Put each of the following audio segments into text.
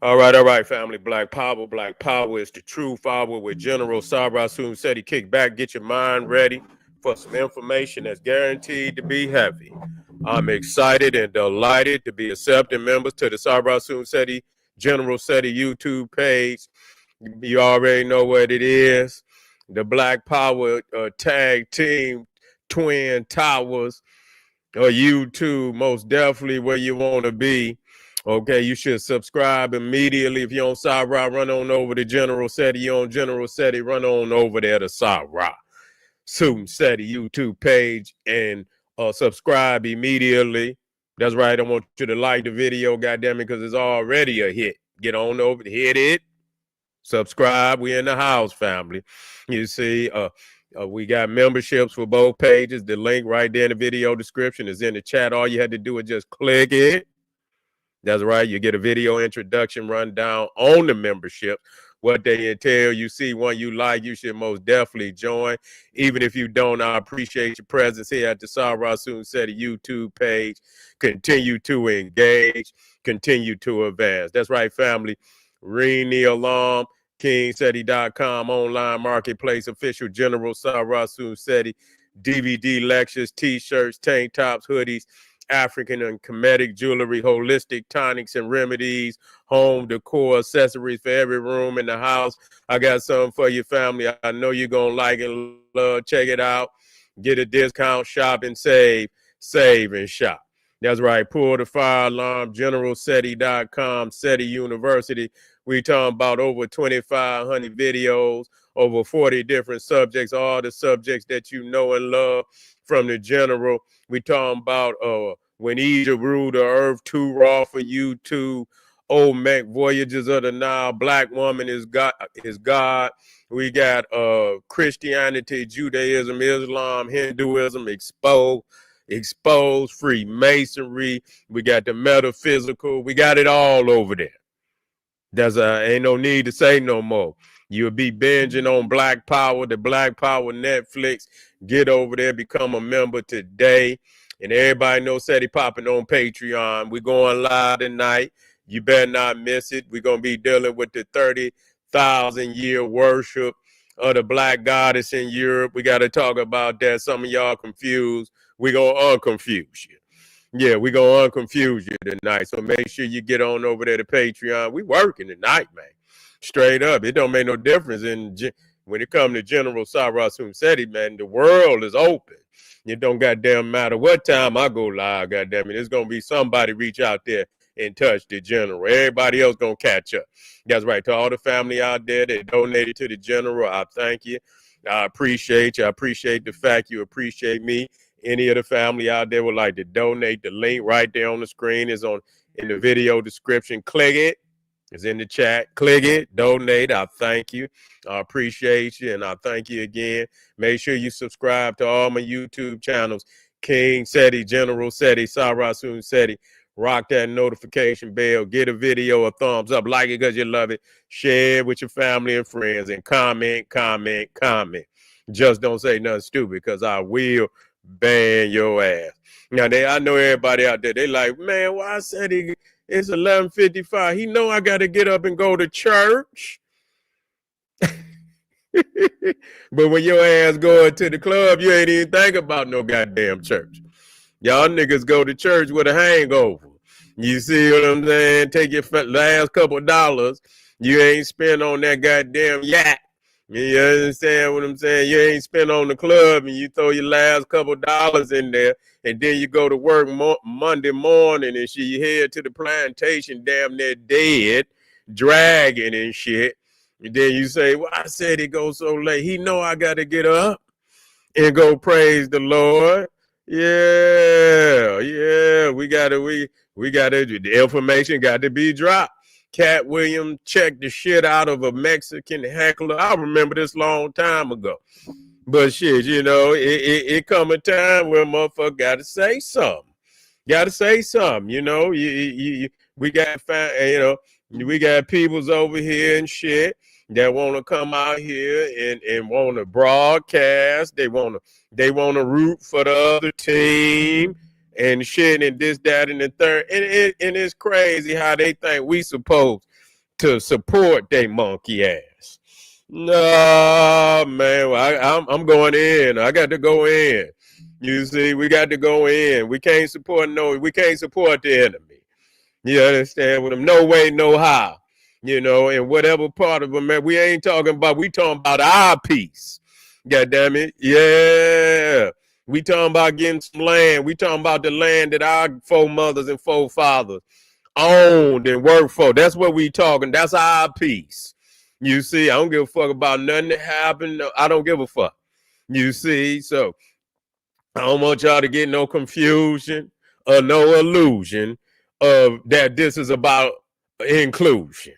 All right, family. Black Power. Black Power is the true power with General Sabra Soon said he kick back, get your mind ready for some information that's guaranteed to be heavy. I'm excited and delighted to be accepting members to the Sabra Soon Seti General Seti YouTube page. You already know what it is. The Black Power tag team twin towers or YouTube, most definitely where you want to be. Okay, you should subscribe immediately. If you're on Sarah, run on over to General Seti. You're on General Seti, run on over there to Sarah Soon Seti YouTube page and subscribe immediately. That's right. I want you to like the video, goddamn it, because it's already a hit. Get on over, hit it, subscribe. We in the house, family. You see, we got memberships for both pages. The link right there in the video description is in the chat. All you had to do is just click it. That's right. You get a video introduction rundown on the membership, what they entail. You see one you like, you should most definitely join. Even if you don't, I appreciate your presence here at the Sarah Soon Seti YouTube page. Continue to engage, continue to advance. That's right, family. Ring the alarm. KingSeti.com, online marketplace, official General Sarah Soon Seti, DVD lectures, t-shirts, tank tops, hoodies, African and Kemetic jewelry, holistic tonics and remedies, home decor, accessories for every room in the house. I got something for your family. I know you're going to like and love. Check it out. Get a discount, shop and save and shop. That's right. Pull the fire alarm, generalseti.com, SETI University. We talking about over 2,500 videos, over 40 different subjects, all the subjects that you know and love from the general. We talking about when Egypt ruled the earth, too raw for you, too. Olmec, Voyages of the Nile, Black Woman is God. We got Christianity, Judaism, Islam, Hinduism, exposed Freemasonry. We got the metaphysical. We got it all over there. There's ain't no need to say no more. You'll be binging on Black Power, the Black Power Netflix. Get over there, become a member today. And everybody knows Seti popping on Patreon. We're going live tonight. You better not miss it. We're going to be dealing with the 30,000-year worship of the Black Goddess in Europe. We got to talk about that. Some of y'all confused. We're going to unconfuse you. Yeah, we're going to unconfuse you tonight. So make sure you get on over there to Patreon. We working tonight, man. Straight up. It don't make no difference when it comes to General Sarah Soon Seti, man. The world is open. It don't goddamn matter what time I go live, goddamn it. There's going to be somebody reach out there and touch the general. Everybody else going to catch up. That's right. To all the family out there that donated to the general, I thank you. I appreciate you. I appreciate the fact you appreciate me. Any of the family out there would like to donate, the link right there on the screen is in the video description. Click it. It's in the chat. Click it. Donate. I thank you. I appreciate you, and I thank you again. Make sure you subscribe to all my YouTube channels. King Seti, General Seti, Sarah Soon Seti. Rock that notification bell. Get a video a thumbs up. Like it because you love it. Share it with your family and friends. And comment. Just don't say nothing stupid because I will ban your ass. Now, I know everybody out there, they like, man, why I said it's 11:55. He know I got to get up and go to church. But when your ass going to the club, you ain't even think about no goddamn church. Y'all niggas go to church with a hangover. You see what I'm saying? Take your last couple dollars. You ain't spent on that goddamn yacht. You understand what I'm saying? You ain't spent on the club and you throw your last couple dollars in there and then you go to work Monday morning and you head to the plantation damn near dead, dragging and shit. And then you say, well, I said it goes so late. He know I got to get up and go praise the Lord. Yeah. We got to, the information got to be dropped. Katt Williams checked the shit out of a Mexican Heckler. I remember this long time ago. But shit, you know, it come a time where motherfucker got to say something. Got to say something, you know. We got we got peoples over here and shit that want to come out here and want to broadcast. They want to root for the other team and shit and this, that, and the third. And it's crazy how they think we supposed to support they monkey ass. No, man, I'm going in. I got to go in. You see, we got to go in. We can't support the enemy. You understand? With them, no way, no how. You know, in whatever part of America, we talking about our peace. God damn it. Yeah. We talking about getting some land. We talking about the land that our foremothers and forefathers owned and worked for. That's what we talking. That's our peace. You see, I don't give a fuck about nothing that happened. I don't give a fuck. You see, so I don't want y'all to get no confusion or no illusion of that this is about inclusion.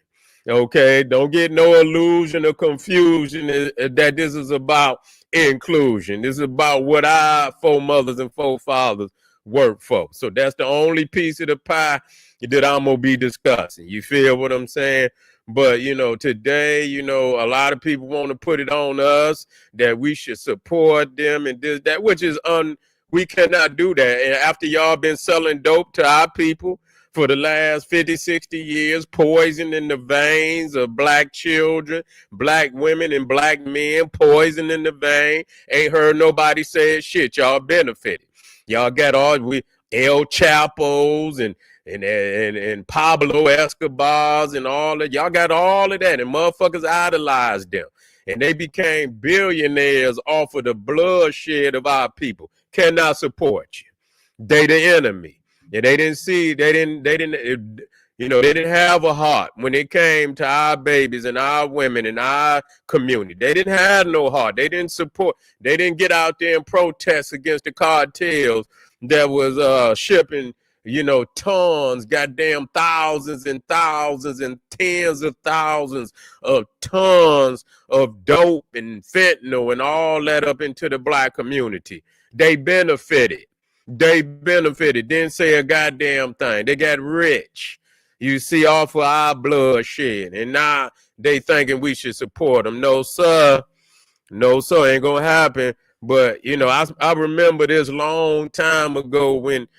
Okay, don't get no illusion or confusion that this is about inclusion. This is about what our foremothers and forefathers work for. So that's the only piece of the pie that I'm gonna be discussing. You feel what I'm saying? But you know, today, you know, a lot of people want to put it on us that we should support them and this, that, which is we cannot do that. And after y'all been selling dope to our people for the last 50, 60 years, poison in the veins of black children, black women, and black men, poison in the vein. Ain't heard nobody say shit. Y'all benefited. Y'all got all El Chapos and Pablo Escobars and all that. Y'all got all of that, and motherfuckers idolized them. And they became billionaires off of the bloodshed of our people. Cannot support you. They the enemy. And they didn't have a heart when it came to our babies and our women and our community. They didn't have no heart. They didn't support. They didn't get out there and protest against the cartels that was shipping, you know, tons, goddamn thousands and thousands and tens of thousands of tons of dope and fentanyl and all that up into the black community. They benefited. Didn't say a goddamn thing. They got rich, you see, off of our bloodshed. And now they thinking we should support them. No, sir. No, sir. Ain't gonna happen. But, you know, I remember this long time ago when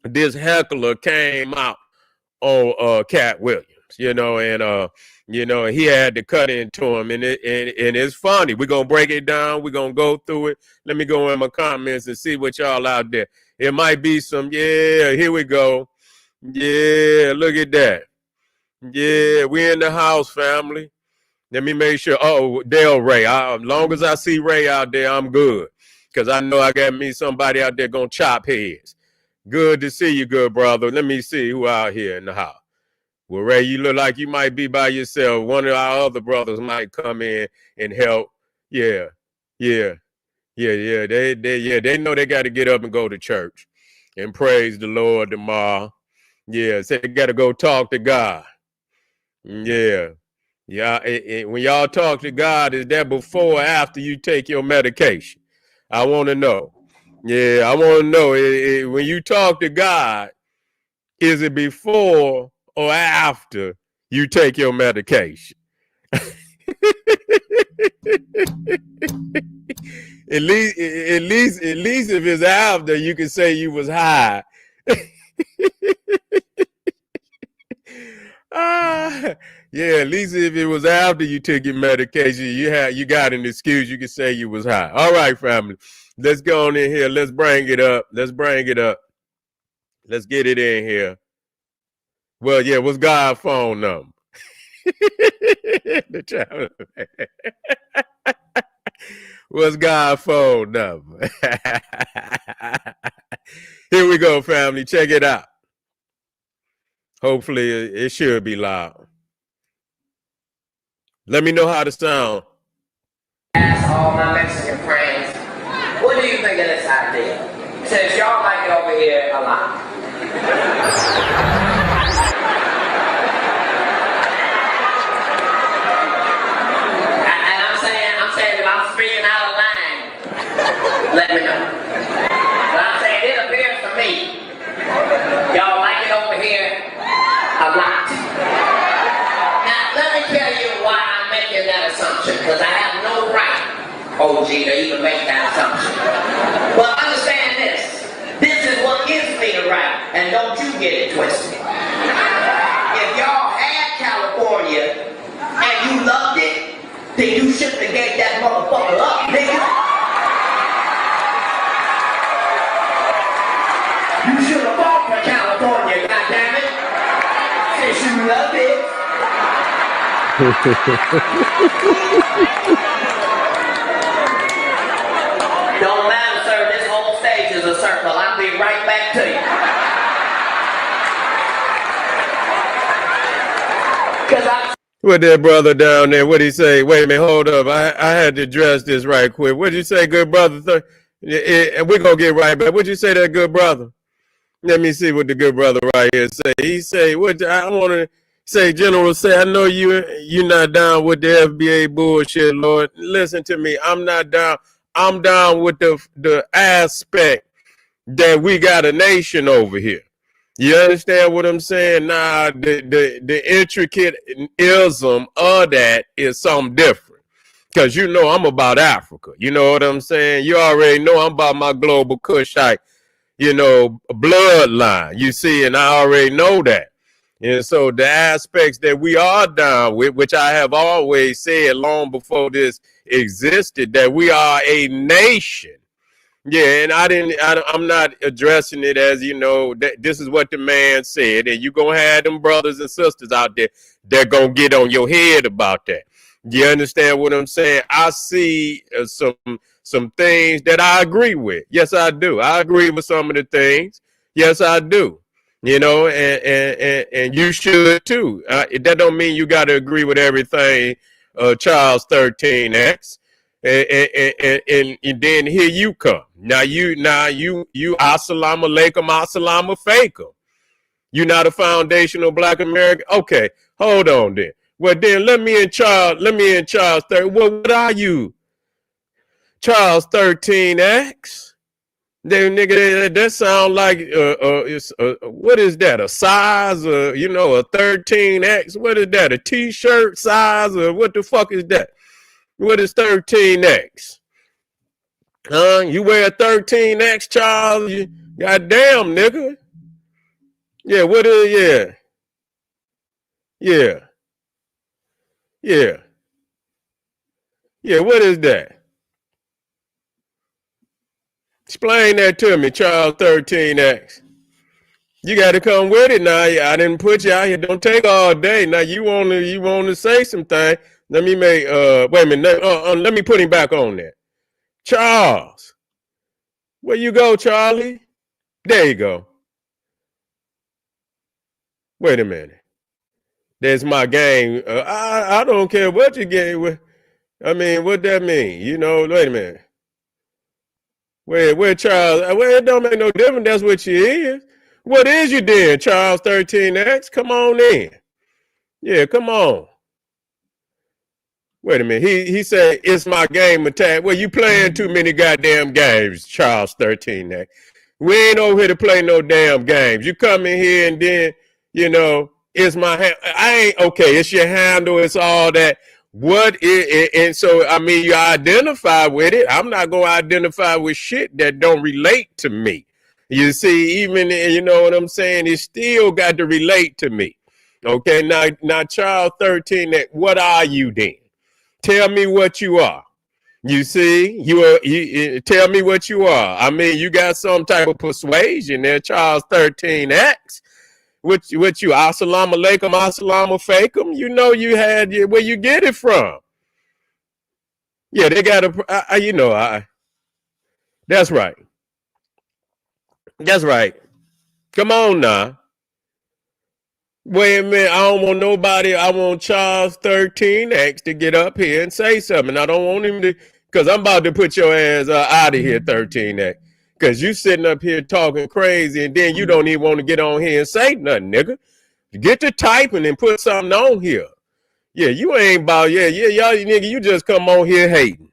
this Heckler came out on Katt Williams, you know, and he had to cut into him, and it's funny. We're gonna break it down. We're gonna go through it. Let me go in my comments and see what y'all out there. It might be some, yeah, here we go. Yeah, look at that. Yeah, we in the house, family. Let me make sure. Oh, Del Ray. As long as I see Ray out there, I'm good. Because I know I got me somebody out there gonna chop heads. Good to see you, good brother. Let me see who out here in the house. Well, Ray, you look like you might be by yourself. One of our other brothers might come in and help. Yeah. They know they got to get up and go to church and praise the Lord tomorrow. Yeah, so they got to go talk to God. Yeah. When y'all talk to God, is that before or after you take your medication? I want to know. Yeah, I want to know. When you talk to God, is it before or after you take your medication? At least if it's after, you can say you was high. Yeah, at least if it was after you took your medication, you got an excuse. You can say you was high. All right, family. Let's go on in here. Let's bring it up. Let's get it in here. Well, yeah, what's God's phone number? What's God's phone number? Here we go, family. Check it out. Hopefully, it should be loud. Let me know how to sound. Ask all my Mexican friends, what do you think of this idea? Since y'all like it over here a lot. And I'm saying if I'm speaking out of line, let me know. But I'm saying it appears to me, y'all like it over here a lot. Now, let me tell you why I'm making that assumption, because I have no right, OG, to even make that assumption. But understand this is what gives me the right, and don't you get it twisted. You California and you loved it, then you shouldn't have gave that motherfucker up, nigga. You should have fought for California, goddammit, since you loved it. Don't matter, sir, this whole stage is a circle. I'll be right back to you. What that brother down there, what'd he say? Wait a minute, hold up. I had to address this right quick. What'd you say, good brother? And we're going to get right back. What'd you say, that good brother? Let me see what the good brother right here say. He say, what I want to say, General say, I know you're not down with the FBA bullshit, Lord. Listen to me. I'm not down. I'm down with the aspect that we got a nation over here. You understand what I'm saying? Nah, the intricate ism of that is something different. Because you know I'm about Africa. You know what I'm saying? You already know I'm about my global Kushite, bloodline. You see, and I already know that. And so the aspects that we are down with, which I have always said long before this existed, that we are a nation. Yeah, and I'm not addressing it as, that this is what the man said, and you're going to have them brothers and sisters out there that going to get on your head about that. You understand what I'm saying? I see some things that I agree with. Yes, I do. I agree with some of the things. Yes, I do. And you should too. That don't mean you got to agree with everything Charles 13X. And then here you come. Now you assalamu alaikum, assalamu alaikum. You not a foundational Black American? Okay, hold on then. Well then let me in Charles 13. What are you? Charles 13X? Then nigga, that sound like what is that? A size, a 13X? What is that? A t-shirt size, or what the fuck is that? What is 13X? You wear a 13X, Charles? Goddamn, nigga. Yeah, what is, yeah. Yeah, what is that? Explain that to me, Charles 13X. You got to come with it now. I didn't put you out here. Don't take all day. Now you want to say something. Let me make wait a minute. Let me put him back on there. Charles, where you go, Charlie? There you go. Wait a minute. There's my game. I don't care what you get. I mean, what that mean? Wait a minute. Where Charles? Well, it don't make no difference. That's what you is. What is you then, Charles 13X? Come on in. Yeah, come on. Wait a minute. He said, it's my game attack. Well, you playing too many goddamn games, Charles 13X. We ain't over here to play no damn games. You come in here and then, it's my hand. I ain't, okay, it's your handle. It's all that. What is, and so, I mean, you identify with it. I'm not going to identify with shit that don't relate to me. You see, even, you know what I'm saying? It still got to relate to me. Okay, now Charles 13, what are you then? Tell me what you are. You see, you tell me what you are. I mean, you got some type of persuasion there, Charles 13X. What you, assalamu alaikum, assalamu alaikum. You had where you get it from. Yeah, they got a, that's right. That's right. Come on now. Wait a minute, I don't want nobody. I want Charles 13X to get up here and say something. I don't want him to, because I'm about to put your ass out of here, 13X. Because you sitting up here talking crazy, and then you don't even want to get on here and say nothing, nigga. Get to typing and put something on here. Yeah, you ain't about, y'all nigga, you just come on here hating.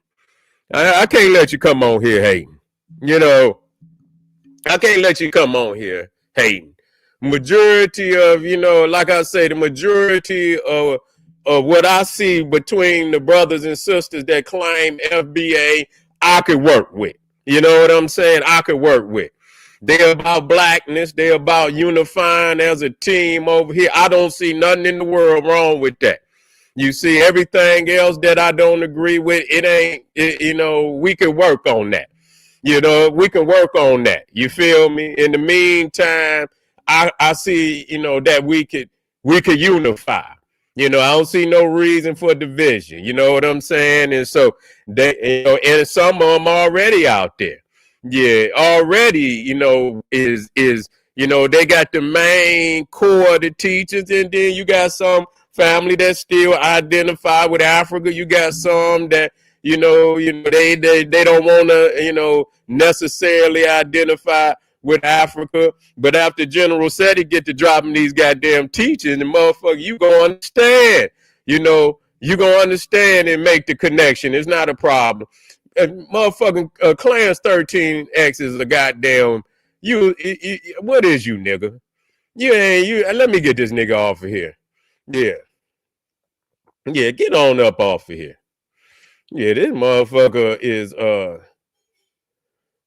I can't let you come on here hating. I can't let you come on here hating. Majority of, like I say, the majority of what I see between the brothers and sisters that claim FBA, I could work with. You know what I'm saying? I could work with. They're about blackness. They're about unifying as a team over here. I don't see nothing in the world wrong with that. You see, everything else that I don't agree with, it ain't, we can work on that. We can work on that. You feel me? In the meantime, I see, that we could unify. I don't see no reason for division. You know what I'm saying? And so they, and some of them already out there. Yeah, already, they got the main core of the teachers, and then you got some family that still identify with Africa. You got some that they don't want to necessarily identify with Africa. But after General said he get to dropping these goddamn teachings, and motherfucker, you gonna understand. You gonna understand and make the connection. It's not a problem. Motherfucking Clarence 13X is a goddamn what is you, nigga? Let me get this nigga off of here. Yeah, get on up off of here. Yeah, this motherfucker is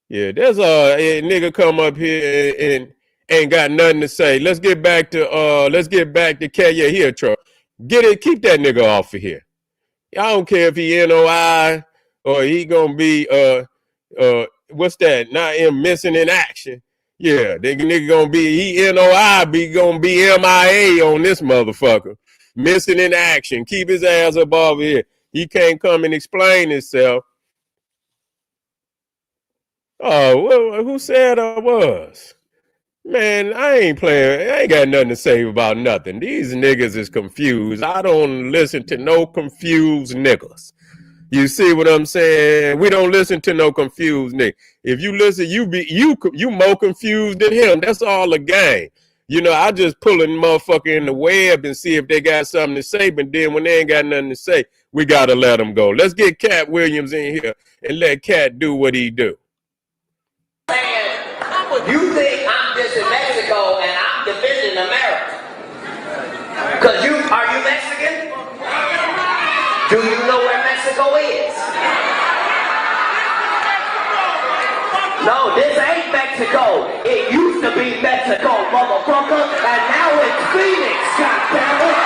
there's a nigga come up here and ain't got nothing to say. Let's get back to Katt. Yeah, here, Troy. Keep that nigga off of here. I don't care if he NOI or he gonna be what's that? Not him missing in action. Yeah, the nigga gonna be he NOI be gonna be MIA on this motherfucker. Missing in action. Keep his ass up over here. He can't come and explain himself. Oh, well, who said I was? Man, I ain't playing. I ain't got nothing to say about nothing. These niggas is confused. I don't listen to no confused niggas. You see what I'm saying? We don't listen to no confused nigga. If you listen, you more confused than him. That's all a game. I just pull a motherfucker in the web and see if they got something to say. But then when they ain't got nothing to say, we gotta let them go. Let's get Katt Williams in here and let Katt do what he do. You think I'm just in Mexico and I'm dividing America? Are you Mexican? Do you know where Mexico is? No, this ain't Mexico. It used to be Mexico, motherfucker, and now it's Phoenix, goddammit.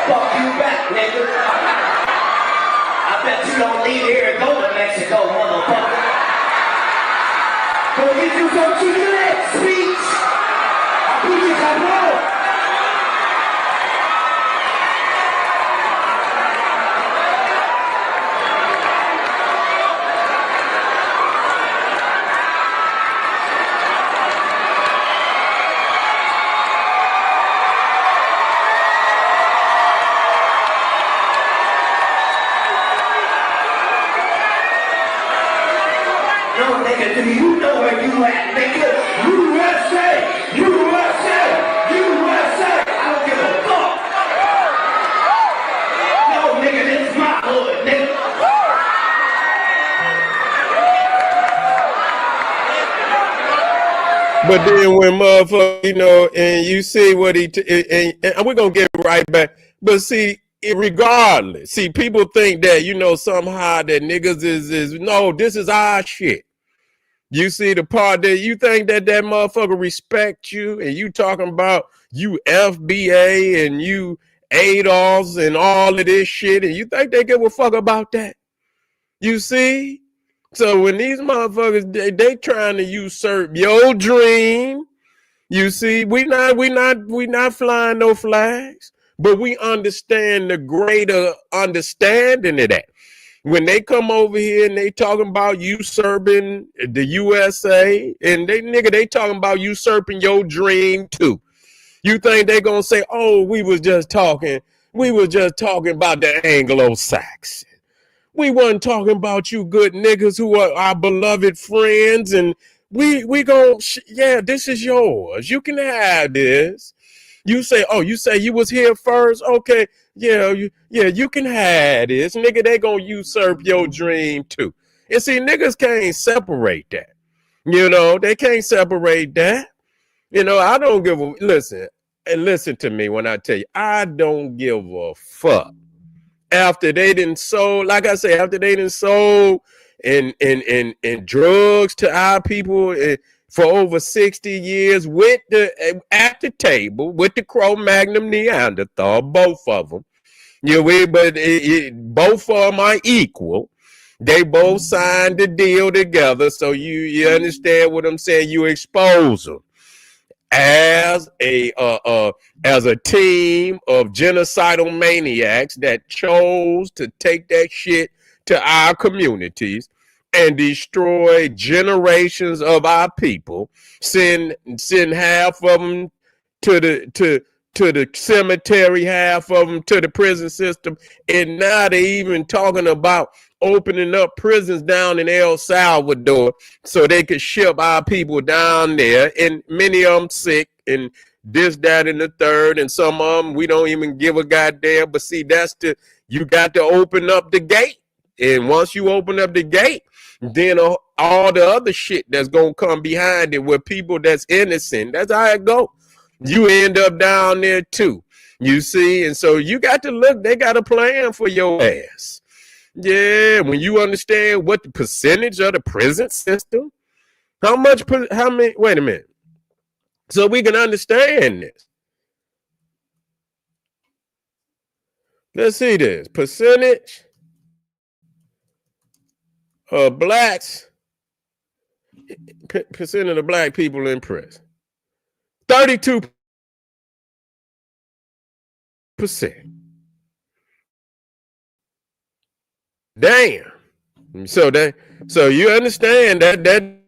Fuck you back, nigga. I bet you don't leave here and go to Mexico, motherfucker. Go get you some chicken speech. I put you cabrón. No, nigga, do you know where you at, nigga? USA! USA! USA! I don't give a fuck! No, nigga, this is my hood, nigga. But then when motherfucker, and you see what and we're gonna get right back. But see, regardless, see, people think that somehow that niggas is no, this is our shit. You see the part that you think that motherfucker respect you, and you talking about you FBA and you ADOS and all of this shit, and you think they give a fuck about that? You see? So when these motherfuckers they trying to usurp your dream, you see, we not flying no flags, but we understand the greater understanding of that. When they come over here and they talking about usurping the USA, and they talking about usurping your dream too. You think they gonna say, oh, we was just talking about the Anglo-Saxon. We wasn't talking about you good niggas who are our beloved friends, and we gonna, this is yours. You can have this. You say you was here first? Okay, you can have this. Nigga, they gonna usurp your dream too. And see, niggas can't separate that. You know, they can't separate that. You know, I don't give a listen, and listen to me when I tell you, I don't give a fuck. After they didn't sold, like I say, after they didn't sold and drugs to our people for over 60 years with the at the table with the Cro-Magnon Neanderthal, both of them. But both of them are equal. They both signed the deal together, so you understand what I'm saying. You expose them as a team of genocidal maniacs that chose to take that shit to our communities and destroy generations of our people. Send half of them to the cemetery, half of them to the prison system, and now they even talking about opening up prisons down in El Salvador so they could ship our people down there, and many of them sick and this, that, and the third, and some of them we don't even give a goddamn. But see, you got to open up the gate, and once you open up the gate, then all the other shit that's gonna come behind it with people that's innocent. That's how it go. You end up down there too. You see, and so you got to look. They got a plan for your ass. Yeah, when you understand what the percentage of the prison system, how many, wait a minute. So we can understand this. Let's see this. Percentage of blacks, percent of the black people in prison. 32%. Damn. So you understand that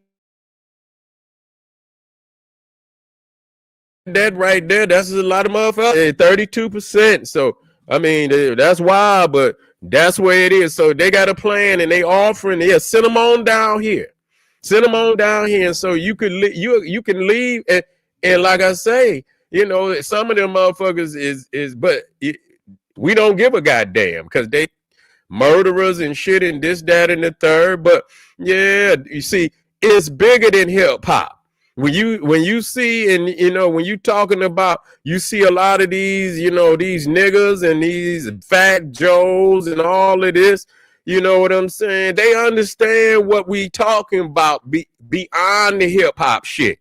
right there, that's a lot of motherfuckers. 32%. So I mean, that's wild, but that's where it is. So they got a plan, and they offering. Yeah, send them on down here. Send them on down here, and so you can you can leave. And like I say, you know, some of them motherfuckers but we don't give a goddamn because they murderers and shit and this, that, and the third. But yeah, you see, it's bigger than hip hop. When you see, and you know, when you talking about, you see a lot of these, you know, these niggas and these fat Joes and all of this, you know what I'm saying? They understand what we talking about beyond the hip hop shit.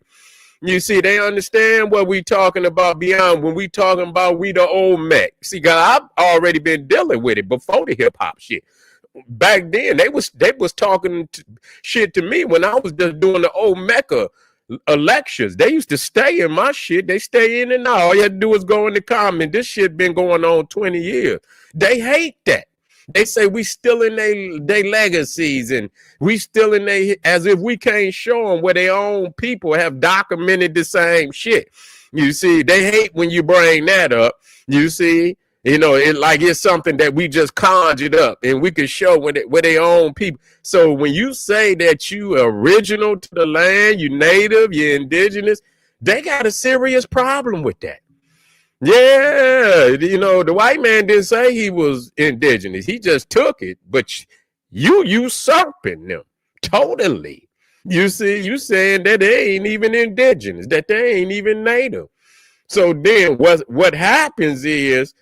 You see, they understand what we talking about beyond when we talking about we the old Mech. See, cause I've already been dealing with it before the hip hop shit. Back then, they was talking shit to me when I was just doing the old Mecca lectures. They used to stay in my shit. They stay in and out. All you had to do was go in the comment. This shit been going on 20 years. They hate that. They say we still in they legacies, and we still in they, as if we can't show them where their own people have documented the same shit. You see, they hate when you bring that up. You see, you know, it's something that we just conjured up, and we can show where their own people. So when you say that you original to the land, you native, you indigenous, they got a serious problem with that. Yeah, you know, the white man didn't say he was indigenous. He just took it, but you usurping them totally. You see, you saying that they ain't even indigenous, that they ain't even native. So then what happens is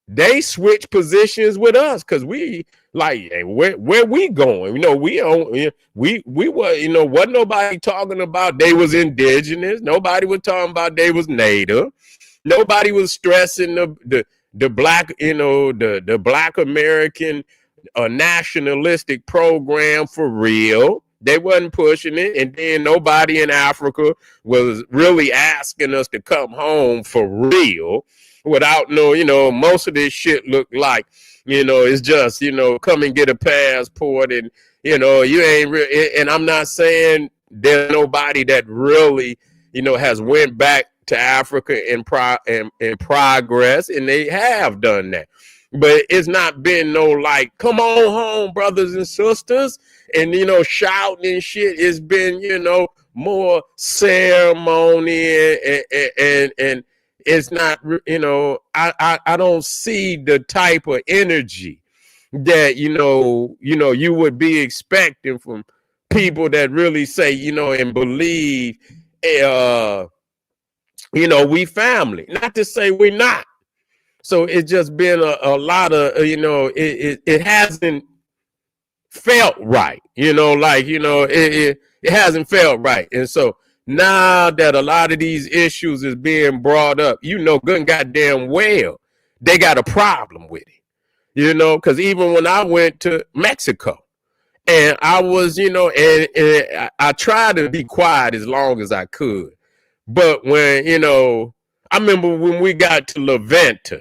they switch positions with us because we like, hey, where we going? You know, we were, you know, wasn't nobody talking about they was indigenous. Nobody was talking about they was native. Nobody was stressing the black, you know, the black American nationalistic program for real. They wasn't pushing it. And then nobody in Africa was really asking us to come home for real without you know, most of this shit looked like, you know, it's just, you know, come and get a passport, and, you know, you ain't real. And I'm not saying there's nobody that really, you know, has went back to Africa in progress, and they have done that. But it's not been no like, come on home, brothers and sisters, and, you know, shouting and shit. It's been, you know, more ceremony, and it's not, you know, I don't see the type of energy that, you know, you would be expecting from people that really say, you know, and believe, you know, we family. Not to say we're not. So it's just been a lot of, you know, it hasn't felt right, you know, like, you know, it hasn't felt right. And so now that a lot of these issues is being brought up, you know, good and goddamn well, they got a problem with it, you know, because even when I went to Mexico and I was, you know, and I tried to be quiet as long as I could. But when, you know, I remember when we got to La Venta,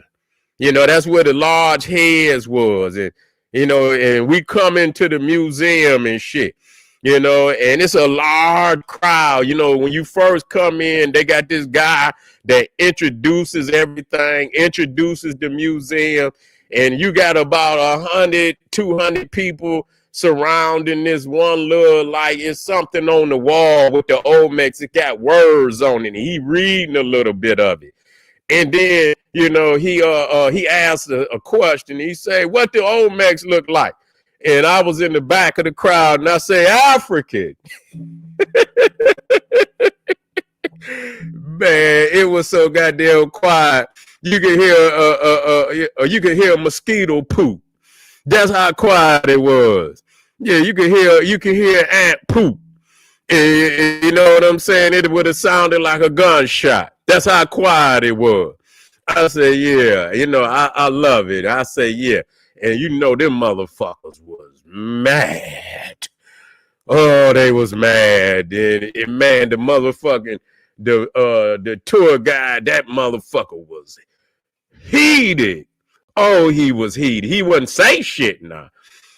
you know, that's where the large heads was. And, you know, and we come into the museum and shit, you know, and it's a large crowd. You know, when you first come in, they got this guy that introduces everything, introduces the museum. And you got about 100, 200 people surrounding this one little, like, it's something on the wall with the Olmecs. It got words on it. And he reading a little bit of it. And then, you know, he asked a question. He said, what do Olmecs look like? And I was in the back of the crowd and I say, African. Man, it was so goddamn quiet. You could hear a mosquito poop. That's how quiet it was. Yeah, you could hear ant poop. And you know what I'm saying? It would have sounded like a gunshot. That's how quiet it was. I say, yeah, you know, I love it. I say, yeah. And you know, them motherfuckers was mad. Oh, they was mad. And man, the motherfucking, the tour guide, that motherfucker was heated. Oh, he was heated. He wouldn't say shit now.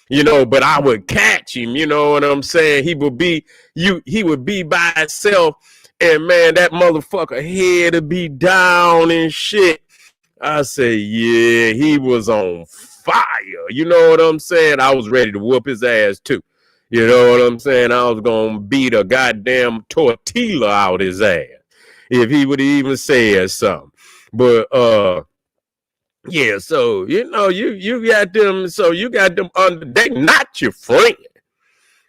You know, but I would catch him, you know what I'm saying? He would be by himself, and man, that motherfucker head to be down and shit. I say, yeah, he was on fire. You know what I'm saying? I was ready to whoop his ass too. You know what I'm saying? I was gonna beat a goddamn tortilla out his ass if he would even say something. But yeah, so you know, you got them, so you got them under, they not your friend.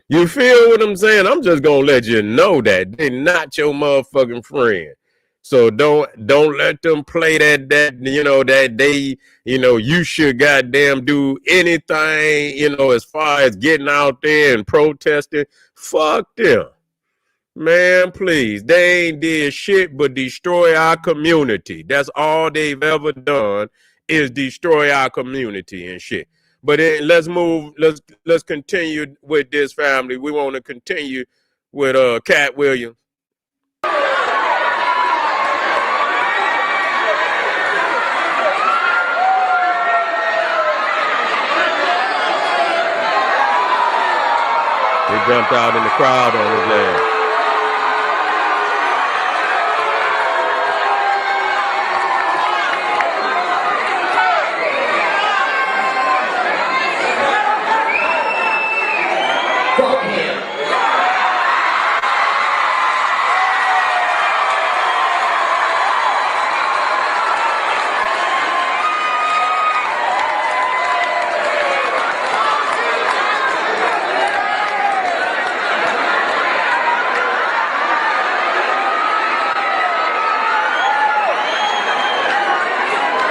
You feel what I'm saying? I'm just gonna let you know that they not your motherfucking friend. So don't let them play that you know, that they, you know, you should goddamn do anything, you know, as far as getting out there and protesting. Fuck them. Man, please. They ain't did shit but destroy our community. That's all they've ever done is destroy our community and shit. But then let's move. Let's continue with this family. We want to continue with Katt Williams. They jumped out in the crowd on his leg.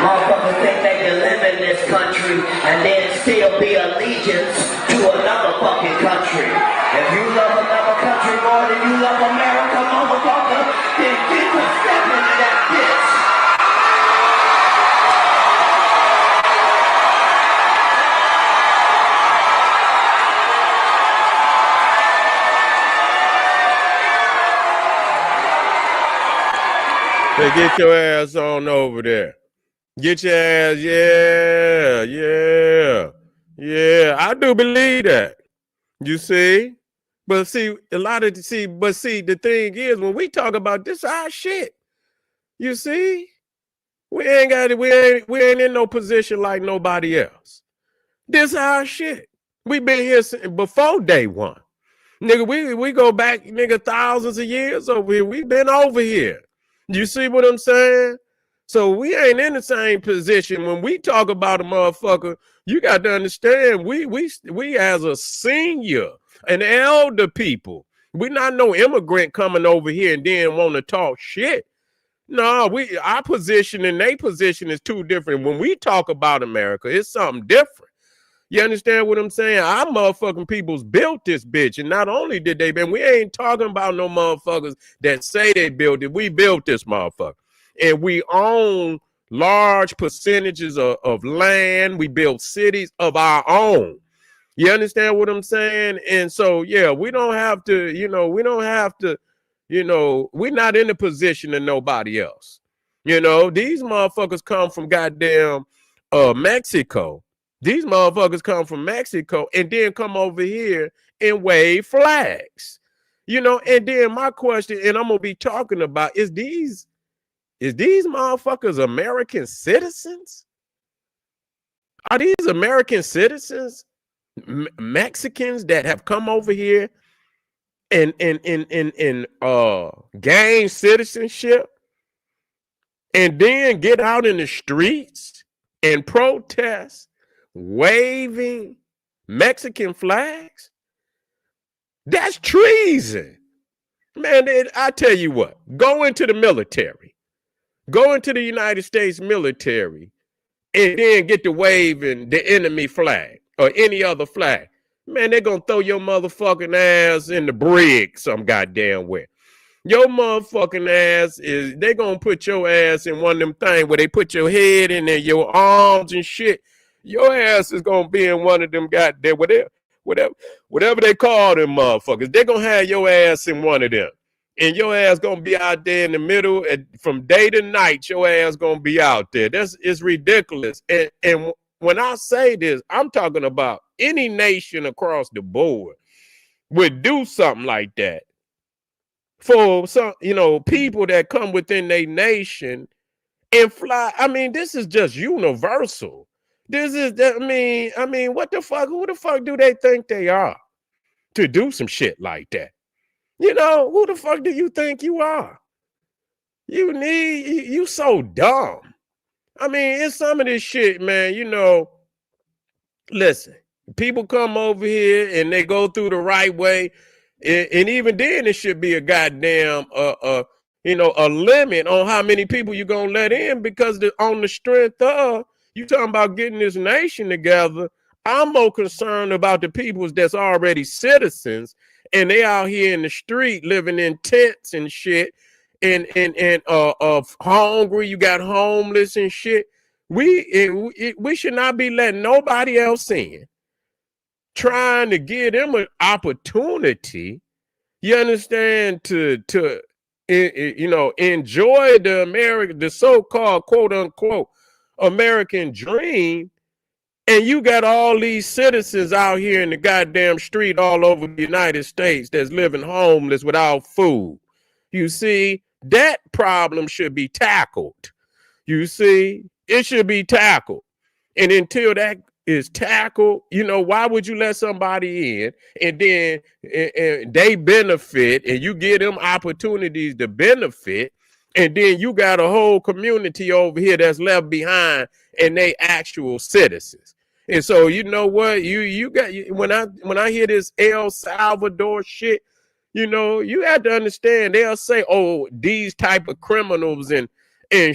Motherfuckers think they can live in this country and then still be allegiance to another fucking country. If you love another country more than you love America, motherfucker, then get to step into that bitch. Hey, get your ass on over there. Get your ass, yeah. I do believe that. You see? But see, the thing is, when we talk about this, our shit. You see? We ain't in no position like nobody else. This our shit. We been here before day one. Nigga, we go back, nigga, thousands of years over here. We been over here. You see what I'm saying? So we ain't in the same position. When we talk about a motherfucker, you got to understand, we as a senior and elder people. We not no immigrant coming over here and then want to talk shit. No, our position and their position is too different. When we talk about America, it's something different. You understand what I'm saying? Our motherfucking peoples built this bitch. And not only did they, and we ain't talking about no motherfuckers that say they built it. We built this motherfucker. And we own large percentages of land. We built cities of our own. You understand what I'm saying? And so, yeah, we don't have to, we're not in the position of nobody else. These motherfuckers come from goddamn Mexico. These motherfuckers come from Mexico and then come over here and wave flags. And then my question, and I'm gonna be talking about, is these motherfuckers American citizens? Are these American citizens? Mexicans that have come over here and gain citizenship and then get out in the streets and protest waving Mexican flags? That's treason. Man, I tell you what, go into the military. Go into the United States military and then get to waving the enemy flag or any other flag. Man, they're going to throw your motherfucking ass in the brig some goddamn way. Your motherfucking ass they going to put your ass in one of them things where they put your head in there, your arms and shit. Your ass is going to be in one of them goddamn, whatever they call them motherfuckers. They're going to have your ass in one of them. And your ass going to be out there in the middle from day to night. Your ass going to be out there. It's ridiculous. And when I say this, I'm talking about any nation across the board would do something like that for some, people that come within their nation and fly. I mean, this is just universal. This is, I mean, what the fuck? Who the fuck do they think they are to do some shit like that? Who the fuck do you think you are? You so dumb. I mean, it's some of this shit, man. Listen, people come over here and they go through the right way. And even then, it should be a goddamn, a limit on how many people you're going to let in, because on the strength of, you talking about getting this nation together, I'm more concerned about the peoples that's already citizens and they out here in the street living in tents and shit and hungry. You got homeless and shit. We should not be letting nobody else in, trying to give them an opportunity, you understand, to enjoy the so-called quote unquote American dream. And you got all these citizens out here in the goddamn street all over the United States that's living homeless without food. You see, that problem should be tackled. You see, it should be tackled. And until that is tackled, why would you let somebody in and then and they benefit and you give them opportunities to benefit, and then you got a whole community over here that's left behind and they actual citizens. And so, you know what, you got, when I hear this El Salvador shit, you have to understand, they'll say, oh, these type of criminals and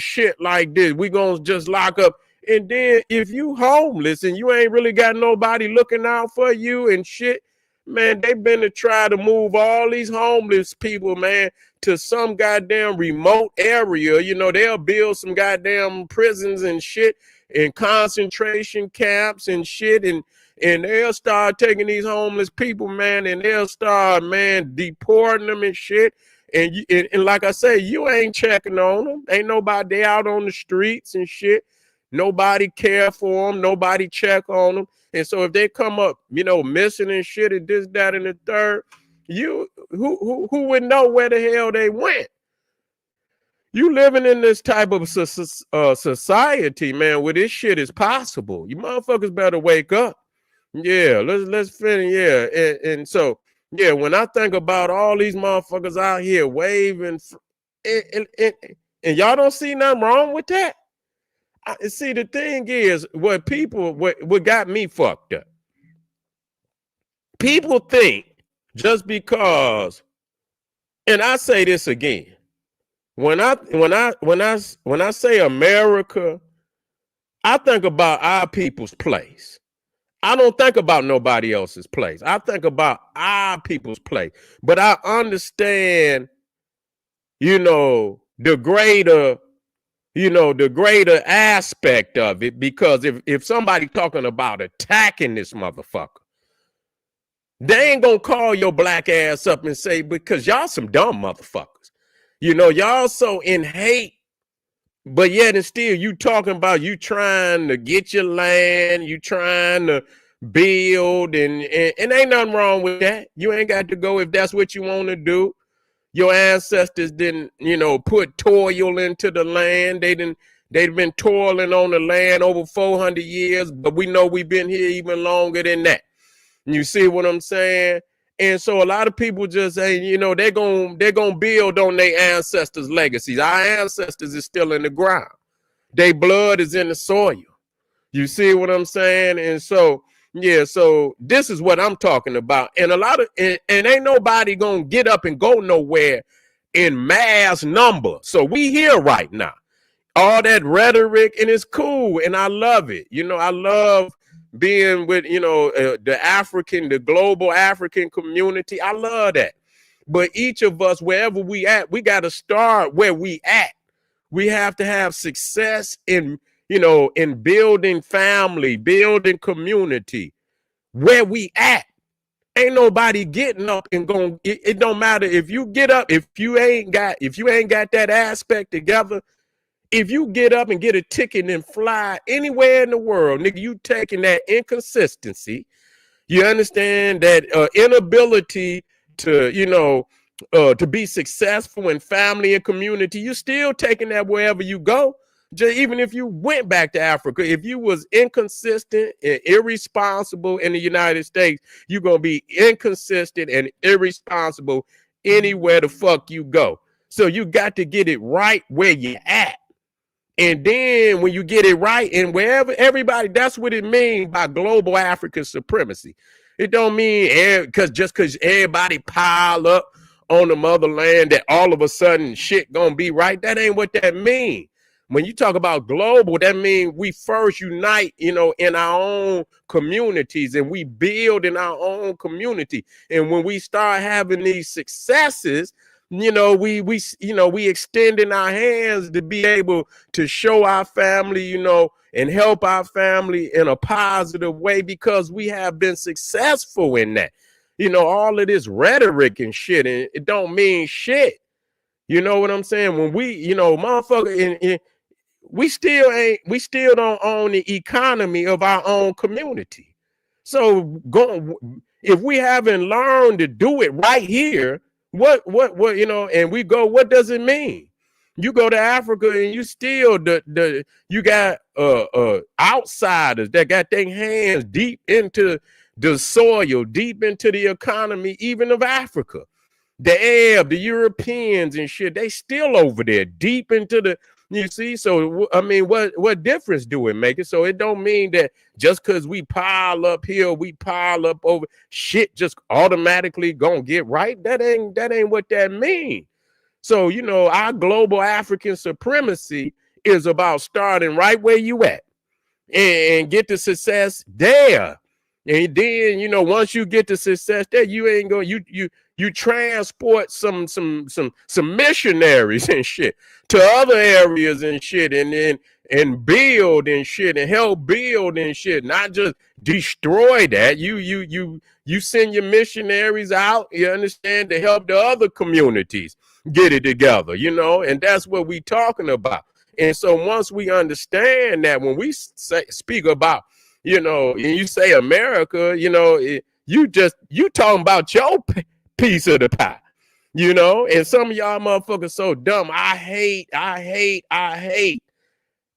shit like this, we gonna just lock up. And then if you homeless and you ain't really got nobody looking out for you and shit, man, they've been to try to move all these homeless people, man, to some goddamn remote area. They'll build some goddamn prisons and shit and concentration camps and shit, and they'll start taking these homeless people, man, and they'll start, man, deporting them and shit. And like I say, you ain't checking on them. Ain't nobody, they out on the streets and shit. Nobody care for them. Nobody check on them. And so if they come up, missing and shit and this, that, and the third, who would know where the hell they went? You living in this type of society, man, where this shit is possible. You motherfuckers better wake up. Yeah, let's finish. Yeah, and so, yeah, when I think about all these motherfuckers out here waving, and y'all don't see nothing wrong with that. See, the thing is, what got me fucked up. People think Just because, and I say this again, when I say America, I think about our people's place. I don't think about nobody else's place. I think about our people's place. But I understand, the greater, the greater aspect of it, because if somebody talking about attacking this motherfucker, they ain't gonna call your black ass up and say, because y'all some dumb motherfuckers. Y'all so in hate, but yet and still you talking about you trying to get your land, you trying to build, and ain't nothing wrong with that. You ain't got to go if that's what you want to do. Your ancestors didn't, put toil into the land. They've been toiling on the land over 400 years, but we know we've been here even longer than that. You see what I'm saying? And so a lot of people just say, they're gonna build on their ancestors' legacies. Our ancestors is still in the ground. Their blood is in the soil. You see what I'm saying? And so, yeah, so this is what I'm talking about. And and ain't nobody gonna get up and go nowhere in mass number. So we here right now. All that rhetoric, and it's cool, and I love it. I love being with the global African community. I love that. But each of us, wherever we at, we got to start where we at. We have to have success in building family, building community. Where we at, ain't nobody getting up and going. It don't matter if you get up, if you ain't got that aspect together. If you get up and get a ticket and fly anywhere in the world, nigga, you taking that inconsistency. You understand that inability to, to be successful in family and community. You still taking that wherever you go. Even if you went back to Africa, if you was inconsistent and irresponsible in the United States, you're going to be inconsistent and irresponsible anywhere the fuck you go. So you got to get it right where you're at. And then when you get it right, and wherever everybody, that's what it means by global African supremacy. It don't mean because everybody pile up on the motherland that all of a sudden shit gonna be right. That ain't what that mean. When you talk about global, that means we first unite, in our own communities, and we build in our own community. And when we start having these successes, we extending our hands to be able to show our family, and help our family in a positive way, because we have been successful in that. All of this rhetoric and shit, and it don't mean shit. You know what I'm saying? When we, motherfucker, we still don't own the economy of our own community. So if we haven't learned to do it right here, what, and we go, what does it mean? You go to Africa and you still you got outsiders that got their hands deep into the soil, deep into the economy, even of Africa. The Arab, the Europeans and shit, they still over there deep into the, you see? So, I mean, what difference do it make? So it don't mean that just because we pile up here, we pile up over, shit just automatically gonna get right. That ain't what that means. So, our global African supremacy is about starting right where you at and get the success there. And then, once you get the success there, you ain't going, you transport some missionaries and shit to other areas and shit, and build and shit, and help build and shit, not just destroy that. You send your missionaries out, you understand, to help the other communities get it together, and that's what we talking about. And so once we understand that, when we speak about, and you say America, you talking about your piece of the pie, and some of y'all motherfuckers so dumb. I hate.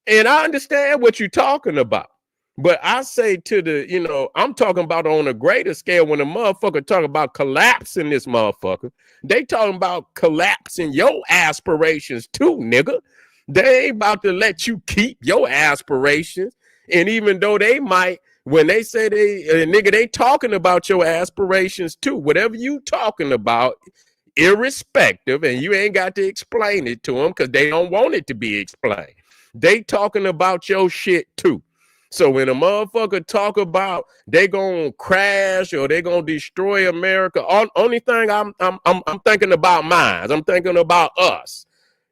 And I understand what you're talking about. But I say to the, I'm talking about on a greater scale. When a motherfucker talk about collapsing this motherfucker, they talking about collapsing your aspirations too, nigga. They ain't about to let you keep your aspirations. And even though they might when they say nigga, they talking about your aspirations too. Whatever you talking about, irrespective, and you ain't got to explain it to them because they don't want it to be explained. They talking about your shit too. So when a motherfucker talk about they gonna crash or they gonna destroy America, only thing I'm thinking about mine. I'm thinking about us.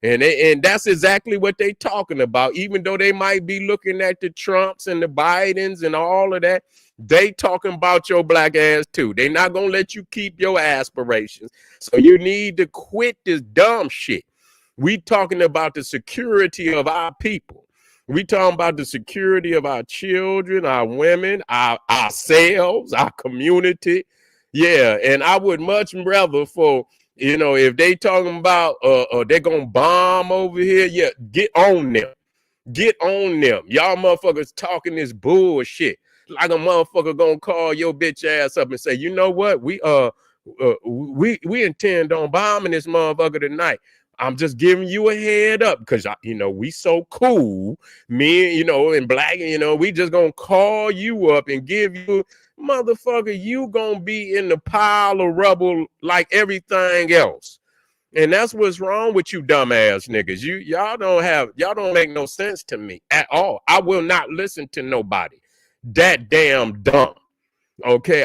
And that's exactly what they talking about. Even though they might be looking at the Trumps and the Bidens and all of that, they talking about your black ass too. They not gonna let you keep your aspirations. So you need to quit this dumb shit. We talking about the security of our people. We talking about the security of our children, our women, ourselves, our community. Yeah, and I would much rather for, you know, if they talking about they're gonna bomb over here, yeah, get on them. Get on them. Y'all motherfuckers talking this bullshit. Like a motherfucker gonna call your bitch ass up and say, you know what? We intend on bombing this motherfucker tonight. I'm just giving you a head up because, you know, we so cool. Me, you know, and black, you know, we just going to call you up and give you, motherfucker, you going to be in the pile of rubble like everything else. And that's what's wrong with you dumbass niggas. Y'all don't make no sense to me at all. I will not listen to nobody that damn dumb. Okay,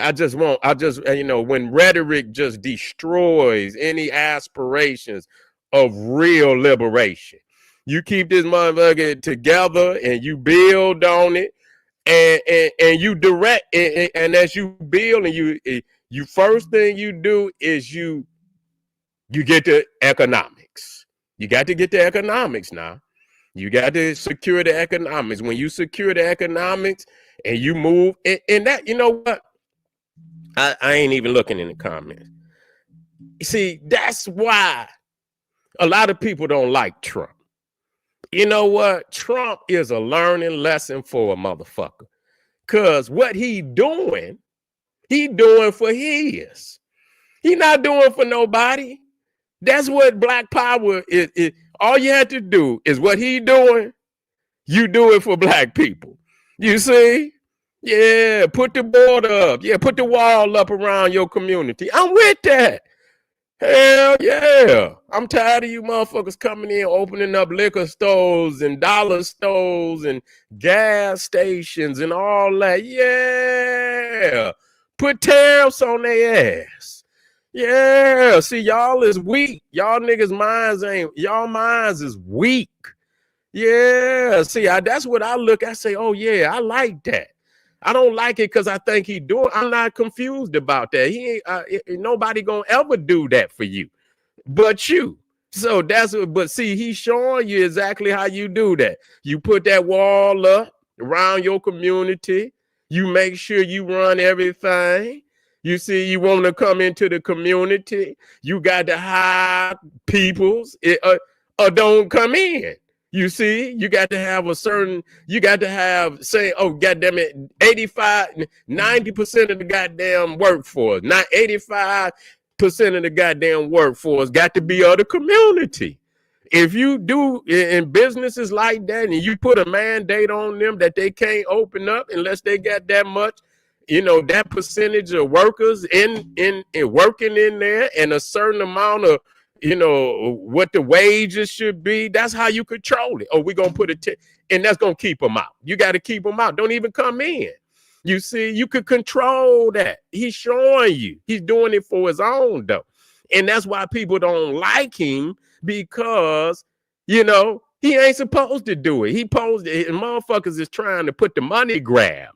you know, when rhetoric just destroys any aspirations of real liberation, you keep this motherfucker together and you build on it, and you direct, and as you build and you first thing you do is you get the economics. You got to get the economics now. You got to secure the economics. When you secure the economics and you move, and that, you know what? I ain't even looking in the comments. See, that's why a lot of people don't like Trump. You know what? Trump is a learning lesson for a motherfucker. Because what he doing for his. He not doing for nobody. That's what Black Power is. All you have to do is what he doing, you do it for black people. You see? Yeah, put the border up. Yeah, put the wall up around your community. I'm with that. Hell yeah. I'm tired of you motherfuckers coming in, opening up liquor stores and dollar stores and gas stations and all that. Yeah. Put tariffs on their ass. Yeah. See, y'all is weak. Y'all niggas' minds is weak. Yeah. See, that's what I look. I say, oh yeah, I like that. I don't like it because I think he doing. I'm not confused about that. He ain't nobody gonna ever do that for you, but you. So that's what. But see, he's showing you exactly how you do that. You put that wall up around your community. You make sure you run everything. You see, you want to come into the community. You got to hire peoples or don't come in. You see, you got to have say, oh, goddamn it, 90% of the goddamn workforce, not 85% of the goddamn workforce got to be of the community. If you do in businesses like that and you put a mandate on them that they can't open up unless they got that much, you know, that percentage of workers in working in there and a certain amount of, you know, what the wages should be, that's how you control it. Oh, we're going to put and that's going to keep them out. You got to keep them out. Don't even come in. You see, you could control that. He's showing you. He's doing it for his own, though. And that's why people don't like him because, you know, he ain't supposed to do it. And motherfuckers is trying to put the money grab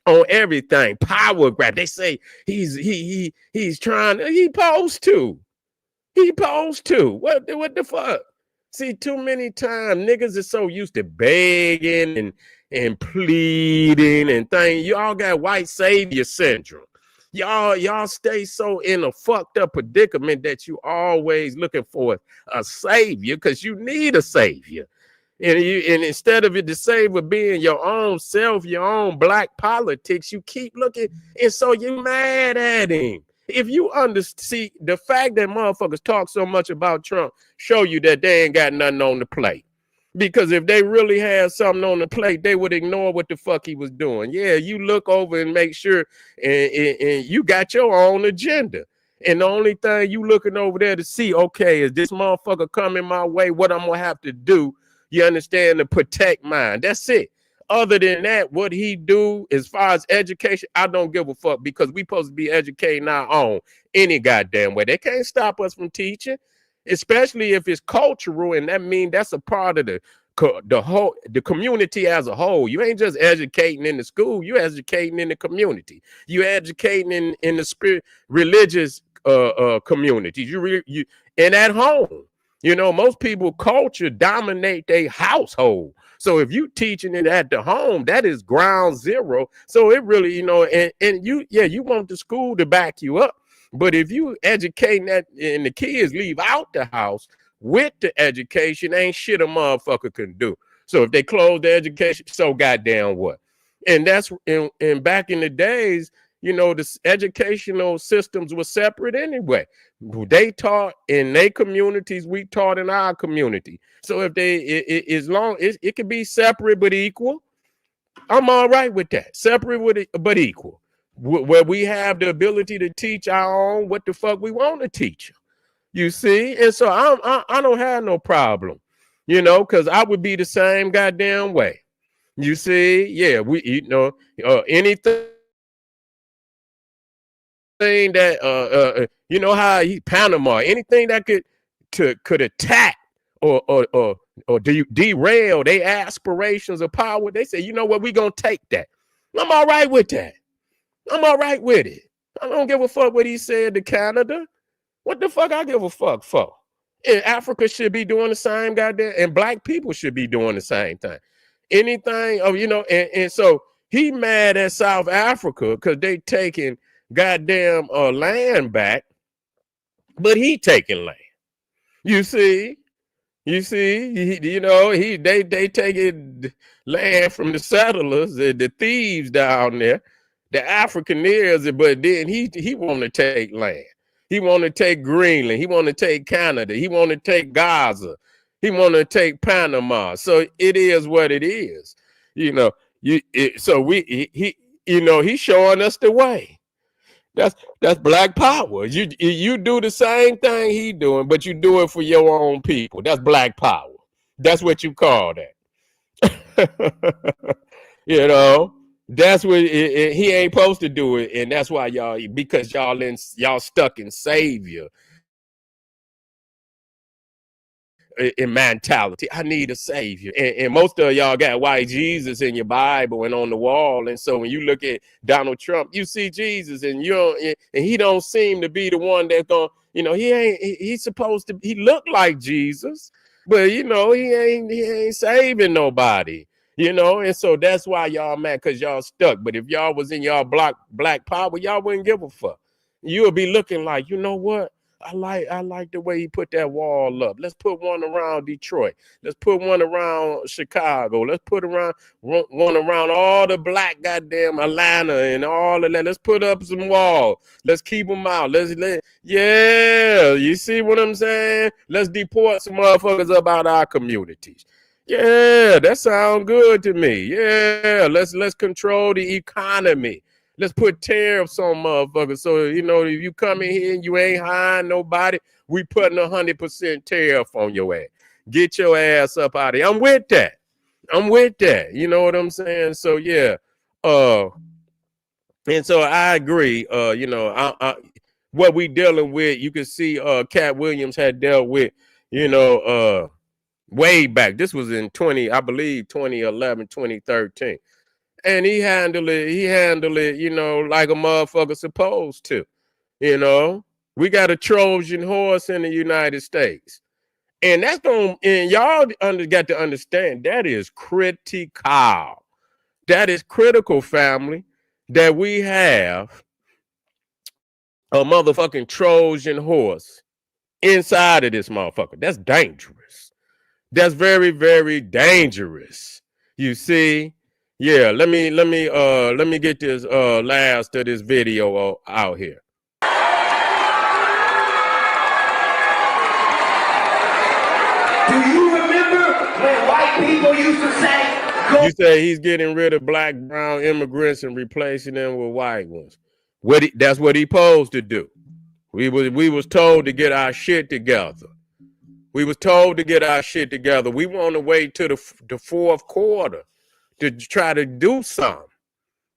on everything. Power grab. They say he's trying, he supposed to. He supposed to. What the fuck? See, too many times niggas is so used to begging and pleading and things. Y'all got white savior syndrome. Y'all stay so in a fucked up predicament that you always looking for a savior because you need a savior. And instead of it, the savior being your own self, your own black politics, you keep looking, and so you mad at him. If you see the fact that motherfuckers talk so much about Trump, show you that they ain't got nothing on the plate. Because if they really had something on the plate, they would ignore what the fuck he was doing. Yeah, you look over and make sure, and you got your own agenda. And the only thing you looking over there to see, okay, is this motherfucker coming my way? What I'm gonna have to do, you understand, to protect mine. That's it. Other than that, what he do as far as education, I don't give a fuck, because we supposed to be educating our own any goddamn way. They can't stop us from teaching, especially if it's cultural, and that means that's a part of the community as a whole. You ain't just educating in the school, you educating in the community. You educating in the spirit religious communities. You and at home. You know, most people culture dominate their household. So if you teaching it at the home, that is ground zero. So it really, you know, and you want the school to back you up. But if you educating that and the kids leave out the house with the education, ain't shit a motherfucker can do. So if they close the education, so goddamn what? And that's and back in the days, you know, the educational systems were separate anyway. They taught in their communities, we taught in our community. So if as long it can be separate but equal, I'm all right with that. Separate with it but equal, where we have the ability to teach our own what the fuck we want to teach. You see, and so I don't have no problem, you know, because I would be the same goddamn way. You see, yeah, we, you know, anything that you know how Panama, anything that could attack or derail their aspirations of power, they say, you know what, we gonna take that. I'm all right with that. I'm all right with it. I don't give a fuck what he said to Canada. What the fuck I give a fuck for? And Africa should be doing the same goddamn, and black people should be doing the same thing. Anything of, you know, and so he mad at South Africa because they taking goddamn land back, but he taking land. You see, you know, they taking land from the settlers, the thieves down there, the Afrikaners, but then he want to take land. He want to take Greenland. He want to take Canada. He want to take Gaza. He want to take Panama. So it is what it is. You know, you know, he's showing us the way. That's black power. You do the same thing he doing, but you do it for your own people. That's black power. That's what you call that. You know, that's what he ain't supposed to do it, and that's why because y'all stuck in savior in mentality. I need a savior, and most of y'all got white Jesus in your Bible and on the wall, and so when you look at Donald Trump, you see Jesus, and he don't seem to be the one that's gonna, you know, he's supposed to, he look like Jesus, but you know, he ain't saving nobody. You know, and so that's why y'all mad, because y'all stuck. But if y'all was in y'all black power, y'all wouldn't give a fuck. You'll be looking like, you know what? I like the way he put that wall up. Let's put one around Detroit. Let's put one around Chicago. Let's put one around all the black goddamn Atlanta and all of that. Let's put up some walls. Let's keep them out. Yeah, you see what I'm saying? Let's deport some motherfuckers up out our communities. Yeah, that sounds good to me. Yeah, let's control the economy. Let's put tariffs on motherfuckers. So, you know, if you come in here and you ain't hiring nobody, we putting 100% tariff on your ass. Get your ass up out of here. I'm with that. You know what I'm saying? So, yeah. And so I agree. You know, what we dealing with, you can see Katt Williams had dealt with, you know, way back. This was in 2011, 2013. And he handled it, you know, like a motherfucker supposed to. You know, we got a Trojan horse in the United States. And and y'all got to understand, that is critical. That is critical, family, that we have a motherfucking Trojan horse inside of this motherfucker. That's dangerous. That's very, very dangerous. You see? Yeah, let me get this last of this video out here. Do you remember when white white people used to say, go. You say he's getting rid of black, brown immigrants and replacing them with white ones. That's what he supposed to do. We was told to get our shit together. We was told to get our shit together. We want to wait till the fourth quarter to try to do something.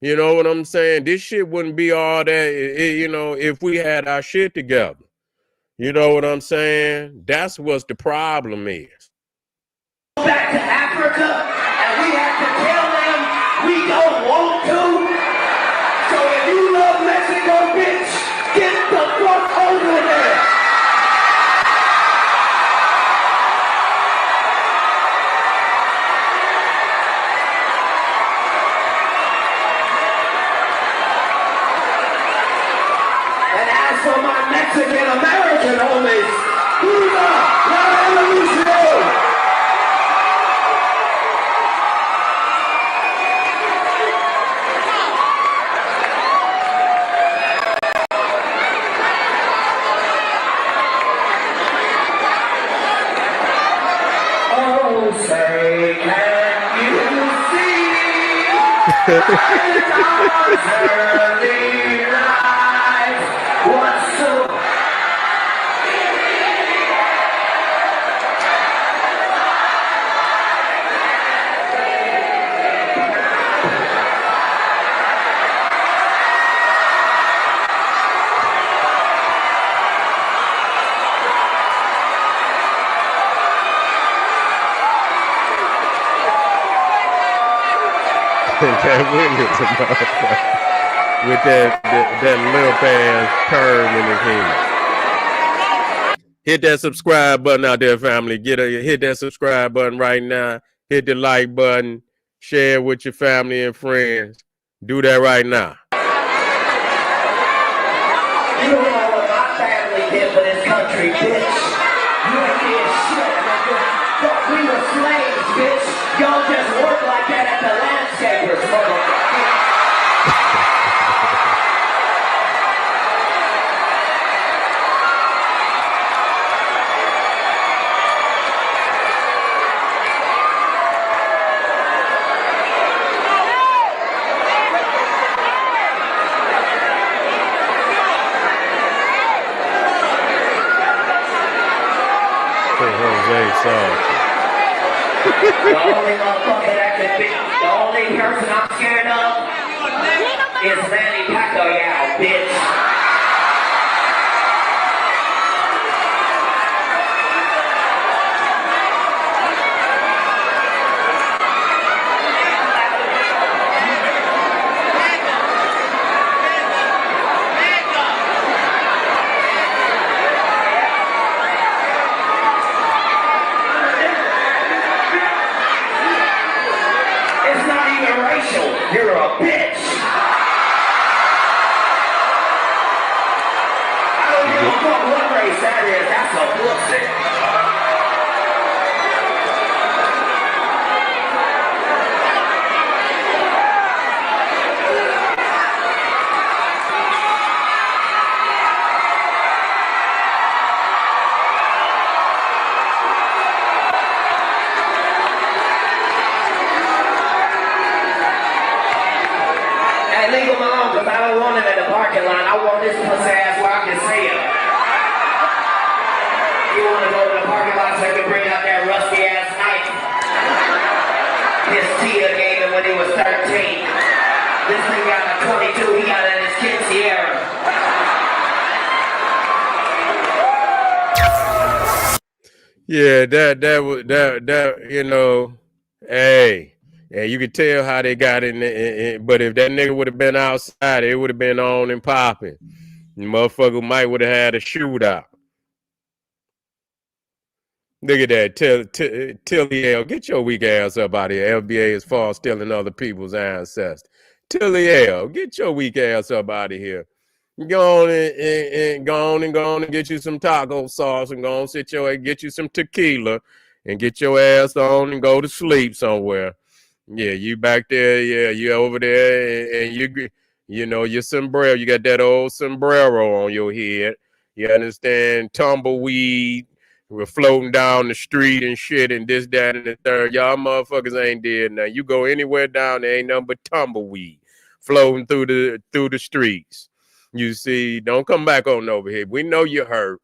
You know what I'm saying? This shit wouldn't be all that, if we had our shit together. You know what I'm saying? That's what the problem is. Back to Africa, and we have to tell them we don't want to. So if you love Mexico, bitch, get the fuck over there. And as for my Mexican American homies, viva la revolution! Say, can you see early life? What's so? That Williams, with that little ass perm in his head. Hit that subscribe button out there, family. Hit that subscribe button right now. Hit the like button. Share it with your family and friends. Do that right now. You don't know what my family did for this country, bitch. You ain't did shit, nigga. We were slaves, bitch. Y'all just work like that at the landscapers, motherfucker. The only motherfucker that could be, the only person I'm scared of is Manny Pacquiao, bitch. You're a bitch. I don't give a fuck what race that is. That's a bullshit. Leave him alone, because I don't want him in the parking lot. I want this pussy ass where I can see him. You want to go to the parking lot so you can bring out that rusty ass knife? His Tia gave him when he was 13. This thing got a 22, he got it in his kid Sierra. Yeah, that you know, hey. And you could tell how they got in there. But if that nigga would have been outside, it would have been on and popping. The motherfucker might would have had a shootout. Look at that. Tilly L. Get your weak ass up out of here. FBA is for stealing other people's ancestors. Tilly L. Get your weak ass up out of here. Go on and get you some taco sauce and go on get you some tequila and get your ass on and go to sleep somewhere. Yeah, you back there. Yeah, you over there, and you know your sombrero. You got that old sombrero on your head. You understand? Tumbleweed, We're floating down the street and shit and this, that, and the third. Y'all motherfuckers ain't dead now. You go anywhere down there, ain't nothing but tumbleweed floating through the streets. You see, don't come back on over here. We know you're hurt.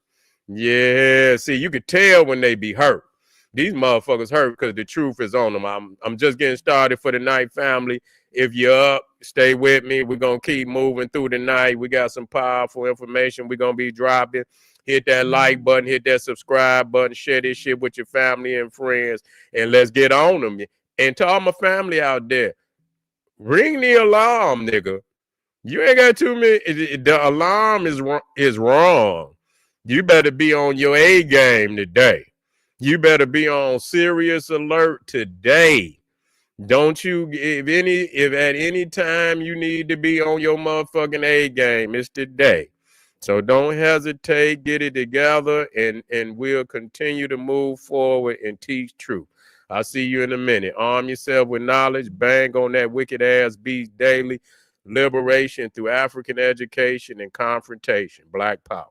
Yeah, see, you could tell when they be hurt. These motherfuckers hurt because the truth is on them. I'm just getting started for the night, family. If you're up, stay with me. We're going to keep moving through the night. We got some powerful information we're going to be dropping. Hit that like button, hit that subscribe button, share this shit with your family and friends, and let's get on them. And to all my family out there, ring the alarm, nigga. You ain't got too many. The alarm is wrong. You better be on your A game today. You better be on serious alert today. Don't you, if at any time you need to be on your motherfucking A game, it's today. So don't hesitate, get it together, and we'll continue to move forward and teach truth. I'll see you in a minute. Arm yourself with knowledge, bang on that wicked ass beast daily. Liberation through African education and confrontation. Black power.